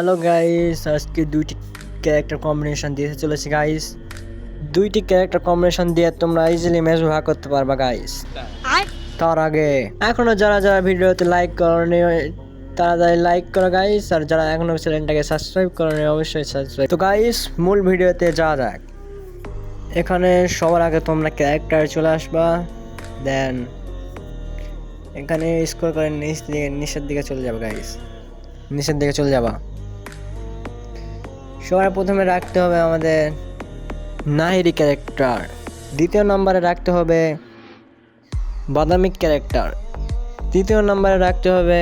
Hello guys, আজকে দুইটি character combination দিয়ে চলেছে গাইস। দুইটি ক্যারেক্টার কম্বিনেশন দিয়ে তোমরা ইজিলি ম্যাচ ভাগ করতে পারবা গাইস। তার আগে এখনো যারা যারা ভিডিওতে লাইক করনি তাড়াতাড়ি লাইক করো গাইস, আর যারা এখনো চ্যানেলটাকে সাবস্ক্রাইব করনি অবশ্যই সাবস্ক্রাইব। তো গাইস, মূল ভিডিওতে যাওয়া যাক। এখানে সবার আগে তোমরা ক্যারেক্টার চলে আসবা, দেন এখানে স্ক্রল করে নিচের দিকে চলে যাবে গাইস, নিচের দিকে চলে যাবা। সবার প্রথমে রাখতে হবে আমাদের নাহিরি ক্যারেক্টার, দ্বিতীয় নম্বরে রাখতে হবে বাদামি ক্যারেক্টার, তৃতীয় নম্বরে রাখতে হবে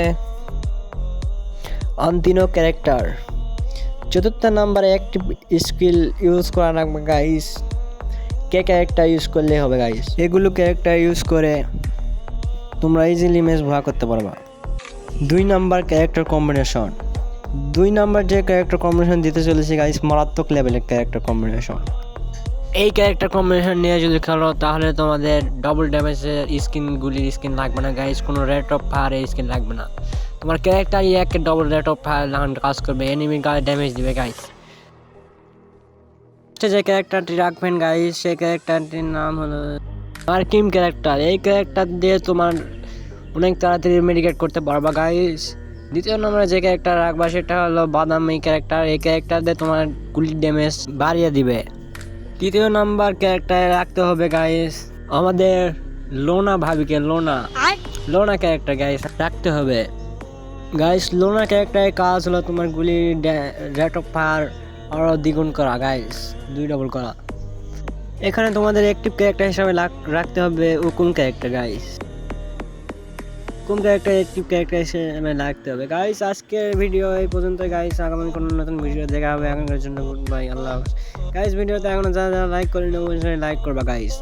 আন্তিনো ক্যারেক্টার, চতুর্থ নম্বরে একটি স্কিল ইউজ করা লাগবে গাইস। ক্যারেক্টার ইউজ করলেই হবে গাইস। এগুলো ক্যারেক্টার ইউজ করে তোমরা ইজিলি ম্যাচ ভাগ করতে পারবা। 2 নাম্বার ক্যারেক্টার কম্বিনেশন, 2 নাম্বার যে ক্যারেক্টার কম্বিনেশন দিতে চলেছে গাইস, মারাত্মক লেভেলের ক্যারেক্টার কম্বিনেশন। এই ক্যারেক্টার কম্বিনেশন নিয়ে যদি খেলো তাহলে তোমাদের ডবল ড্যামেজের স্কিনগুলির স্কিন লাগবে না গাইস, কোনো রেট অফ ফায়ারের স্কিন লাগবে না। তোমার ক্যারেক্টারই একে ডবল রেট অফ ফায়ার কাজ করবে, এনিমি গায়ে ড্যামেজ দিবে গাইস। যে ক্যারেক্টারটি রাখবেন গাইস, সেই ক্যারেক্টারটির নাম হলো মার্কিম ক্যারেক্টার। এই ক্যারেক্টার দিয়ে তোমার অনেক তাড়াতাড়ি মেডিকেট করতে পারবা গাইস। দ্বিতীয় নম্বরে যে ক্যারেক্টার রাখবা সেটা হলো বাদামি ক্যারেক্টার। এই ক্যারেক্টার দিয়ে তোমার গুলির ড্যামেজ বাড়িয়ে দিবে। তৃতীয় নাম্বার ক্যারেক্টারে রাখতে হবে গাইস আমাদের লোনা ভাবিকে। লোনা ক্যারেক্টার গাইস রাখতে হবে গাইস। লোনা ক্যারেক্টারের কাজ হলো তোমার গুলির রেট অফ ফায়ার আরও দ্বিগুণ করা গাইস, 2 ডবল করা। এখানে তোমাদের অ্যাক্টিভ ক্যারেক্টার হিসাবে রাখতে হবে উকুন ক্যারেক্টার গাইস। কোন ক্যারেক্টার অ্যাক্টিভ ক্যারেক্টার হিসেবে রাখতে হবে গাইস। আজকের ভিডিও এই পর্যন্ত গাইস, আগামী কোনো নতুন ভিডিও দেখা হবে। এখনকার জন্য গুড বাই, আল্লাহ হাফেজ গাইস। ভিডিওতে এখনো যারা যারা লাইক করেনি অবশ্যই লাইক করবা গাইস।